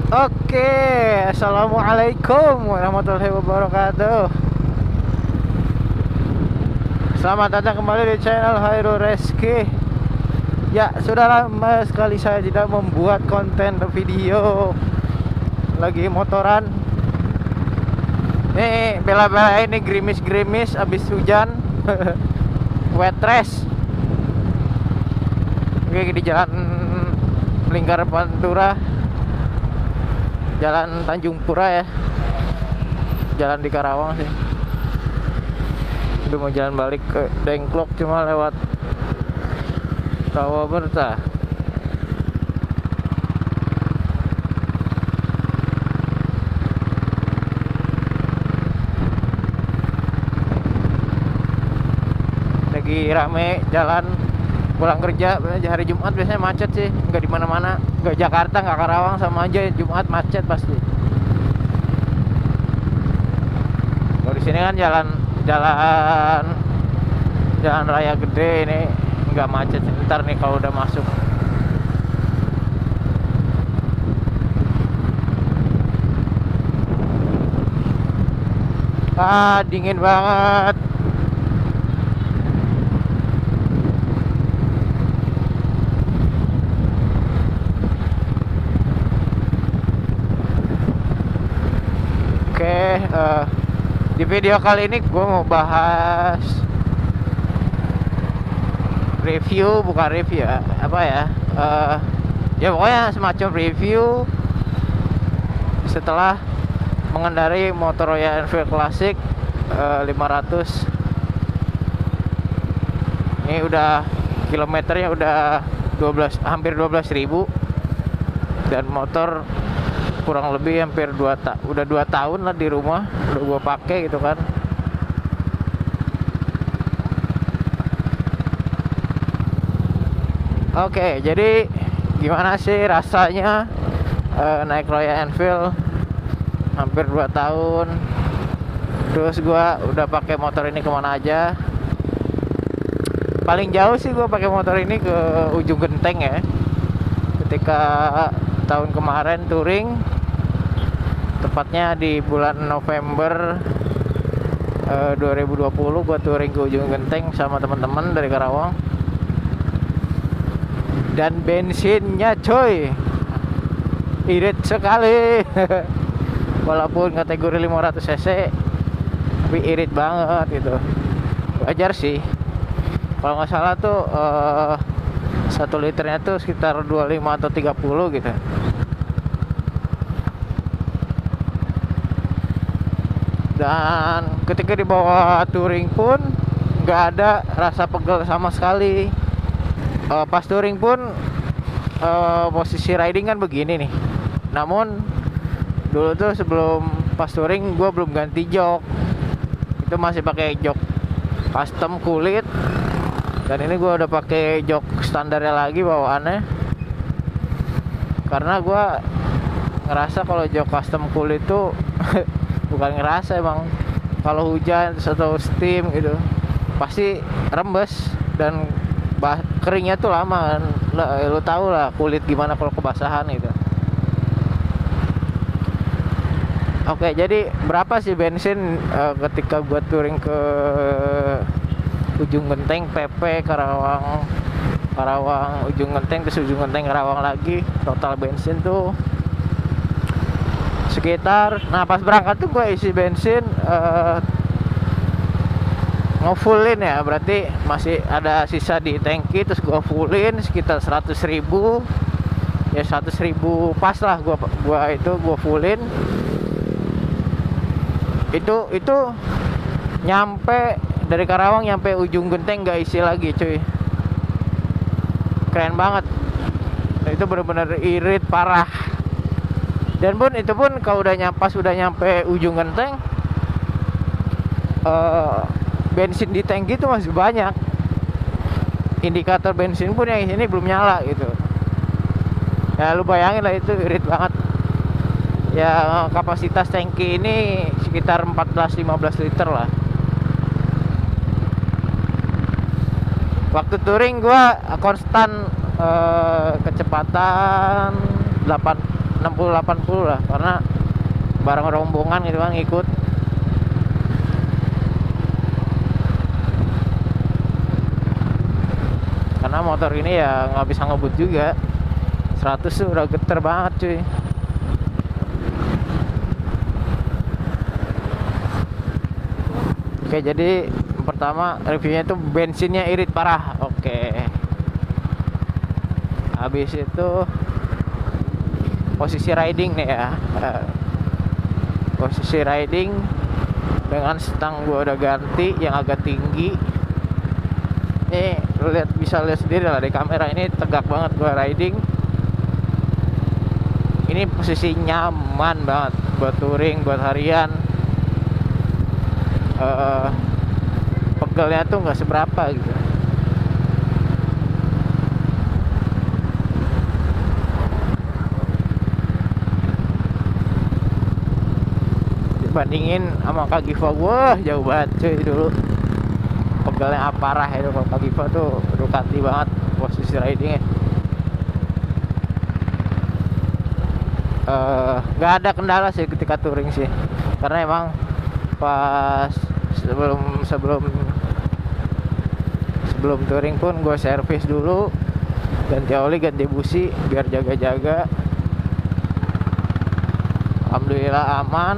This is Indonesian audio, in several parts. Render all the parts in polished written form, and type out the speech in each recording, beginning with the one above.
Oke, assalamualaikum warahmatullahi wabarakatuh. Selamat datang kembali di channel Hairul Reski. Ya, sudah lama sekali saya tidak membuat konten video lagi motoran. Nih, bela-bela ini gerimis-gerimis abis hujan. Wet race. Oke, di jalan Lingkar Pantura, Jalan Tanjung Pura ya. Jalan di Karawang sih. Udah mau jalan balik ke Dengklok cuma lewat Rawa Berta. Lagi rame jalan pulang kerja. Hari Jumat biasanya macet sih, nggak di mana-mana, nggak Jakarta, nggak Karawang, sama aja Jumat macet pasti. Kalau di sini kan jalan raya gede, ini nggak macet. Ntar nih kalau udah masuk. Dingin banget. Oke, di video kali ini gue mau bahas bukan review ya, apa ya, ya pokoknya semacam review setelah mengendarai motor Royal Enfield Classic 500. Ini udah kilometernya udah hampir 12.000, dan motor kurang lebih hampir udah 2 tahun lah di rumah, udah gua pakai gitu kan. Oke, jadi gimana sih rasanya naik Royal Enfield hampir 2 tahun. Terus gua udah pakai motor ini kemana aja. Paling jauh sih gua pakai motor ini ke Ujung Genteng ya, ketika tahun kemarin touring, tepatnya di bulan November 2020. Gua touring ke Ujung Genteng sama teman-teman dari Karawang. Dan bensinnya coy, irit sekali. Walaupun kategori 500 cc, tapi irit banget gitu. Wajar sih. Kalau nggak salah tuh 1 liternya tuh sekitar 25 atau 30 gitu. Dan ketika dibawa touring pun nggak ada rasa pegel sama sekali. Pas touring pun posisi riding kan begini nih. Namun dulu tuh sebelum pas touring gue belum ganti jok, itu masih pakai jok custom kulit. Dan ini gue udah pakai jok standarnya lagi bawaannya, karena gue ngerasa kalau jok custom kulit tuh bukan ngerasa, emang kalau hujan atau steam gitu pasti rembes dan keringnya tuh lama kan. Lo tau lah kulit gimana kalau kebasahan gitu. Oke, jadi berapa sih bensin ketika gue touring ke Ujung Genteng, PP Karawang Ujung Genteng, terus Ujung Genteng Karawang lagi. Total bensin tuh sekitar, nah pas berangkat tuh gue isi bensin ngefullin ya, berarti masih ada sisa di tangki. Terus gue fullin sekitar 100.000 ya, 100.000 pas lah gue fullin. Itu nyampe dari Karawang nyampe Ujung Genteng gak isi lagi cuy. Keren banget. Itu bener-bener irit parah. Dan itu pun kalau udah nyampe Ujung Genteng, bensin di tangki itu masih banyak. Indikator bensin pun yang ini belum nyala gitu. Ya lu bayangin lah, itu irit banget. Ya kapasitas tangki ini sekitar 14-15 liter lah. Waktu touring gue konstan kecepatan 60 60-80 lah, karena bareng rombongan gitu kan ngikut. Karena motor ini ya nggak bisa ngebut juga, 100 tuh udah geter banget cuy. Oke, jadi pertama reviewnya itu bensinnya irit parah. Oke, habis itu posisi riding nih ya. Posisi riding dengan stang gua udah ganti yang agak tinggi. Nih lu bisa lihat sendiri lah di kamera, ini tegak banget gua riding. Ini posisi nyaman banget buat touring, buat harian. Pegelnya tuh nggak seberapa gitu. Dibandingin sama Kagiva, wah jauh banget cuy dulu. Pegelnya parah itu. Kalau Kagiva tuh Ducati banget posisi ridingnya. Nggak ada kendala sih ketika touring sih, karena emang pas sebelum touring pun gue servis dulu, ganti oli, ganti busi biar jaga-jaga. Alhamdulillah aman.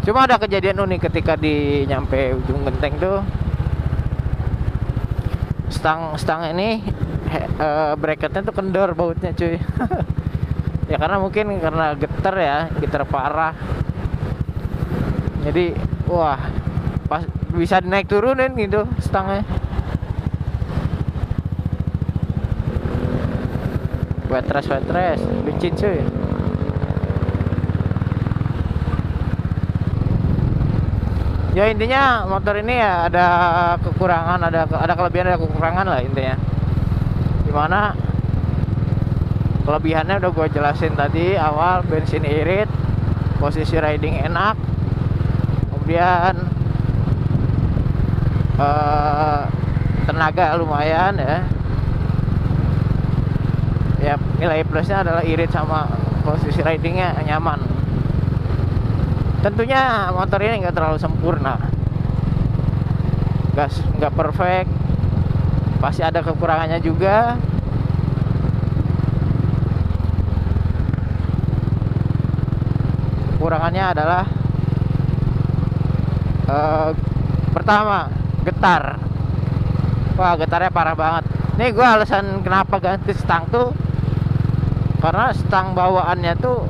Cuma ada kejadian unik ketika di nyampe ujung genteng tuh. Stang ini bracketnya tuh kendor bautnya cuy. Ya karena mungkin karena getar parah. Jadi wah, pas bisa naik turunin gitu stangnya. Wet race licin cuy. Ya intinya motor ini ya ada kekurangan, ada kelebihan, ada kekurangan lah intinya. Dimana kelebihannya udah gue jelasin tadi awal, bensin irit, posisi riding enak, kemudian tenaga lumayan ya. Ya nilai plusnya adalah irit sama posisi ridingnya nyaman. Tentunya motor ini nggak terlalu sempurna, nggak perfect, pasti ada kekurangannya juga. Kekurangannya adalah pertama getar. Wah, getarnya parah banget. Nih gue alasan kenapa ganti stang tuh karena stang bawaannya tuh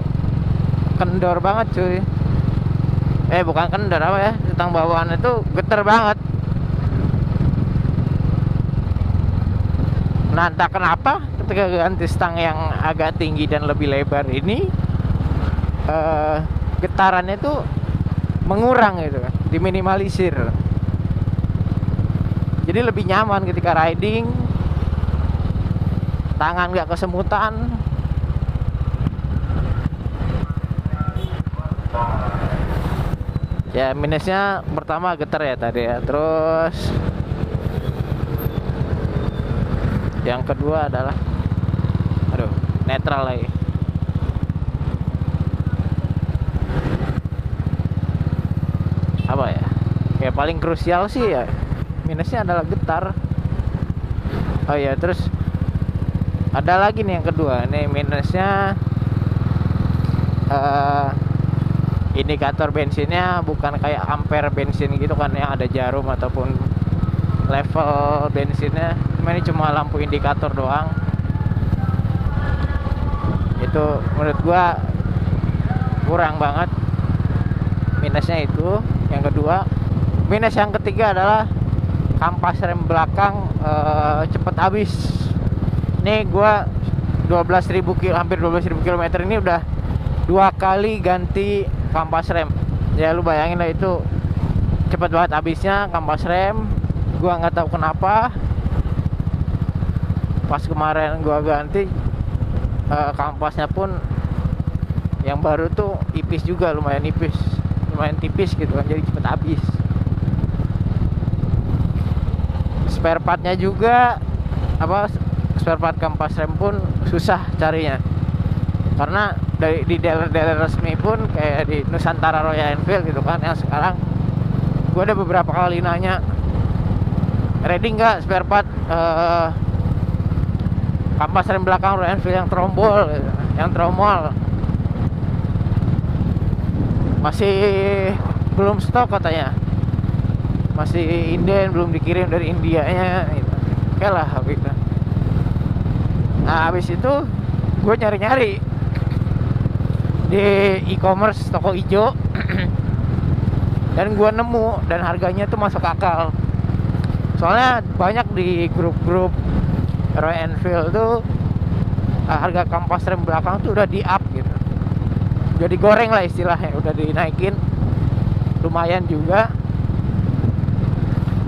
kendor banget cuy. Bukan kendor apa ya, stang bawaannya tuh getar banget. Nah entah kenapa ketika ganti stang yang agak tinggi dan lebih lebar ini, getarannya tuh mengurang gitu, diminimalisir. Jadi lebih nyaman ketika riding, tangan gak kesemutan. Ya minusnya pertama getar ya tadi ya. Terus yang kedua adalah netral lagi. Apa ya? Ya paling krusial sih ya minusnya adalah getar. Oh ya, terus ada lagi nih yang kedua. Nih minusnya indikator bensinnya bukan kayak ampere bensin gitu kan, yang ada jarum ataupun level bensinnya. Ini cuma lampu indikator doang. Itu menurut gua kurang banget. Minusnya itu yang kedua. Minus yang ketiga adalah kampas rem belakang cepet habis. Nih gua 12.000 hampir 12.000 km ini udah 2 kali ganti kampas rem. Ya lu bayangin lah, itu cepet banget habisnya kampas rem. Gua nggak tahu kenapa pas kemarin gua ganti kampasnya pun yang baru tuh tipis juga, lumayan tipis gitu kan, jadi cepet habis. Spare partnya juga spare part kampas rem pun susah carinya. Karena di dealer-dealer resmi pun kayak di Nusantara Royal Enfield gitu kan, yang sekarang gue ada beberapa kali nanya, ready nggak spare part kampas rem belakang Royal Enfield yang trombol gitu, yang tromol, masih belum stok katanya, masih inden, belum dikirim dari Indianya gitu. Oke lah gitu. Nah habis itu gue nyari-nyari di e-commerce toko hijau dan gue nemu, dan harganya tuh masuk akal. Soalnya banyak di grup-grup Royal Enfield tuh harga kampas rem belakang tuh udah di up gitu, udah digoreng lah istilahnya, udah dinaikin lumayan juga.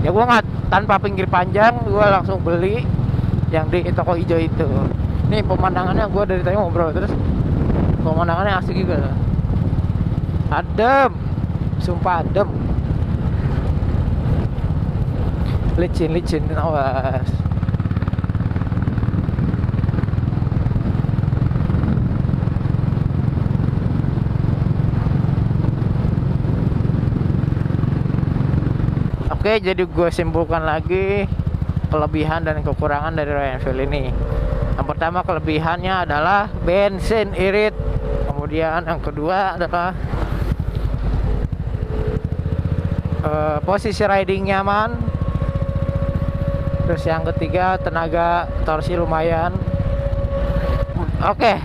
Ya gue nggak, tanpa pinggir panjang gue langsung beli yang di toko hijau itu. Ini pemandangannya, gue dari tadi ngobrol terus pemandangannya asik juga, adem, sumpah adem, licin awas. Oke, jadi gue simpulkan lagi kelebihan dan kekurangan dari Royal Enfield ini. Yang pertama, kelebihannya adalah bensin irit. Kemudian yang kedua adalah posisi riding nyaman. Terus yang ketiga, tenaga torsi lumayan. Oke,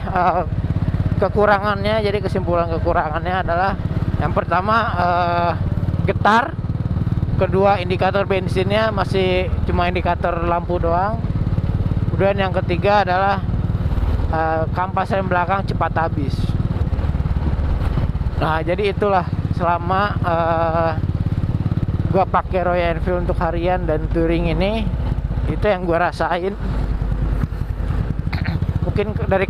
kekurangannya, jadi kesimpulan kekurangannya adalah yang pertama getar. Kedua, indikator bensinnya masih cuma indikator lampu doang. Kemudian yang ketiga adalah kampas rem belakang cepat habis. Nah jadi itulah selama gua pakai Royal Enfield untuk harian dan touring ini, itu yang gua rasain. Mungkin dari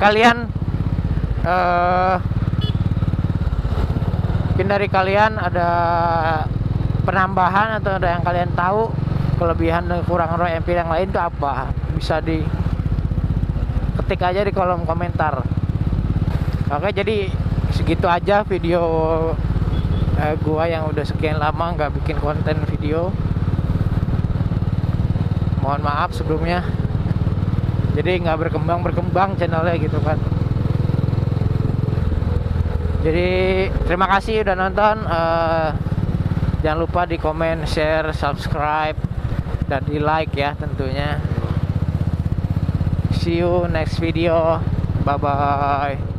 kalian ada penambahan atau ada yang kalian tahu kelebihan dan kekurangan Royal Enfield yang lain itu apa, bisa di ketik aja di kolom komentar. Oke, jadi segitu aja video gua yang udah sekian lama nggak bikin konten video. Mohon maaf sebelumnya, jadi nggak berkembang channelnya gitu kan. Jadi terima kasih udah nonton. Jangan lupa di komen, share, subscribe, dan di like ya tentunya. See you next video. Bye bye.